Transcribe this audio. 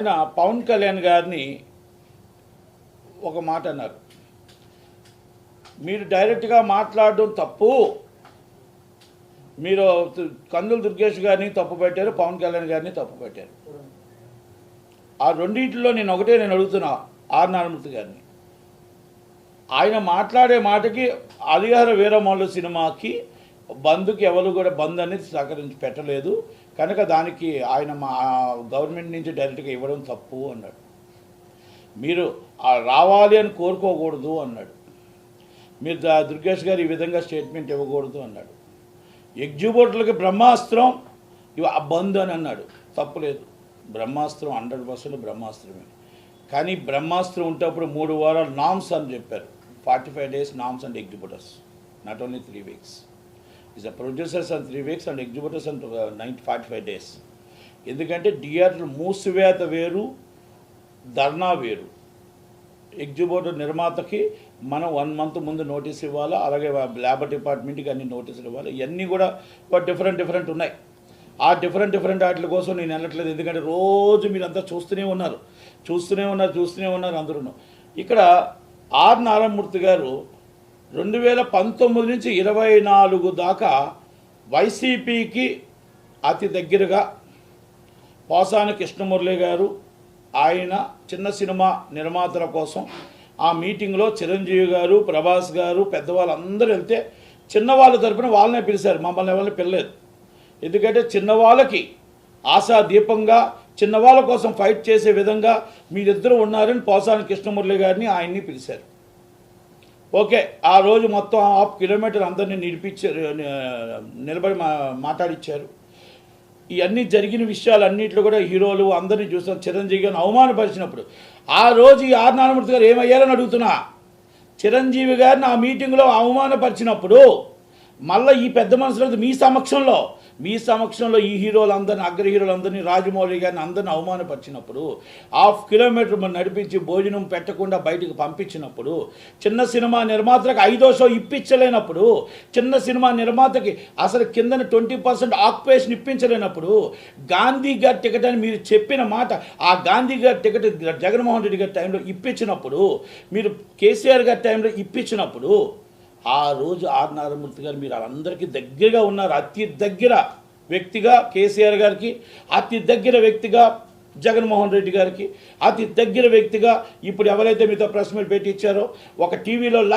ఆయన పవన్ కళ్యాణ్ గారిని ఒక మాట అన్నారు. మీరు డైరెక్ట్గా మాట్లాడడం తప్పు, మీరు కందుల దుర్గేష్ గారిని తప్పు పెట్టారు, పవన్ కళ్యాణ్ గారిని తప్పు పెట్టారు. ఆ రెండింటిలో నేను అడుగుతున్నా ఆర్ నారాయణమూర్తి గారిని. ఆయన మాట్లాడే మాటకి అలియార వీరమల్లు సినిమాకి బంద్కి ఎవరు కూడా బంద్ అనేది సహకరించి పెట్టలేదు కనుక దానికి ఆయన మా గవర్నమెంట్ నుంచి డైరెక్ట్గా ఇవ్వడం తప్పు అన్నాడు. మీరు రావాలి అని కోరుకోకూడదు అన్నాడు. మీరు దుర్గేష్ గారు ఈ విధంగా స్టేట్మెంట్ ఇవ్వకూడదు అన్నాడు. ఎగ్జిక్యూటివ్లకి బ్రహ్మాస్త్రం బంద్ అని అన్నాడు. తప్పులేదు, బ్రహ్మాస్త్రం 100% బ్రహ్మాస్త్రమే. కానీ బ్రహ్మాస్త్రం ఉంటప్పుడు 3 వారాలు నామ్స్ అని చెప్పారు. 45 days norms and executives, not only 3 weeks. is the producers and 3 weeks and exhibitors and 45 days. ఎందుకంటే థియేటర్ మూసివేత వేరు, ధర్నా వేరు. ఎగ్జిక్యూటివ్ నిర్మాతకి మనం 1 month ముందు నోటీస్ ఇవ్వాలి, అలాగే లేబర్ డిపార్ట్మెంట్కి అన్ని నోటీసులు ఇవ్వాలి. ఇవన్నీ కూడా డిఫరెంట్ ఉన్నాయి. ఆ డిఫరెంట్ వాటి కోసం నేను వెళ్ళట్లేదు. ఎందుకంటే రోజు మీరంతా చూస్తూనే ఉన్నారు అందరూ. ఇక్కడ ఆర్ నారాయణమూర్తి గారు 2019 నుంచి 24 దాకా వైసీపీకి అతి దగ్గరగా పోసాని కృష్ణమురళి గారు, ఆయన చిన్న సినిమా నిర్మాతల కోసం ఆ మీటింగ్లో చిరంజీవి గారు, ప్రభాస్ గారు, పెద్దవాళ్ళందరూ వెళ్తే చిన్నవాళ్ళ తరపున వాళ్ళనే పిలిచారు, మమ్మల్ని ఎవరిని పిలలేదు. ఎందుకంటే చిన్నవాళ్ళకి ఆశా దీపంగా చిన్నవాళ్ళ కోసం ఫైట్ చేసే విధంగా మీరిద్దరూ ఉన్నారని పోసాని కృష్ణమురళి గారిని ఆయన్ని పిలిచారు. ఓకే, ఆ రోజు మొత్తం 1/2 kilometer అందరినీ నిలబడి మాట్లాడిచ్చారు. ఇవన్నీ జరిగిన విషయాలన్నింటిలో కూడా హీరోలు అందరినీ చూస్తాం. చిరంజీవి గారిని అవమానపరిచినప్పుడు ఆ రోజు ఈ ఆర్ నారాయణమూర్తి గారు ఏమయ్యారని అడుగుతున్నా. చిరంజీవి గారిని ఆ మీటింగ్లో అవమానపరిచినప్పుడు మళ్ళీ ఈ పెద్ద మనుషులంతా మీ సమక్షంలో ఈ హీరోలందరినీ, అగ్ర హీరోలందరినీ, రాజమౌళి గారిని అందరినీ అవమానపరిచినప్పుడు, 1/2 kilometer నడిపించి భోజనం పెట్టకుండా బయటకు పంపించినప్పుడు, చిన్న సినిమా నిర్మాతలకు 5వ షో ఇప్పించలేనప్పుడు, చిన్న సినిమా నిర్మాతకి అసలు కిందన 20% ఆక్యుపేషన్ ఇప్పించలేనప్పుడు, గాంధీ గారి టికెట్ అని మీరు చెప్పిన మాట, ఆ గాంధీ గారి టికెట్ జగన్మోహన్ రెడ్డి గారి టైంలో ఇప్పించినప్పుడు, మీరు కేసీఆర్ గారి టైంలో ఇప్పించినప్పుడు, ఆ రోజు ఆర్ నారాయణమూర్తి గారు మీరు అందరికీ దగ్గరగా ఉన్నారు. అతి దగ్గర వ్యక్తిగా కేసీఆర్ గారికి, అతి దగ్గర వ్యక్తిగా జగన్మోహన్ రెడ్డి గారికి, అతి దగ్గర వ్యక్తిగా ఇప్పుడు ఎవరైతే మీతో ప్రెస్ మీట్ పెట్టి ఇచ్చారో, ఒక టీవీలో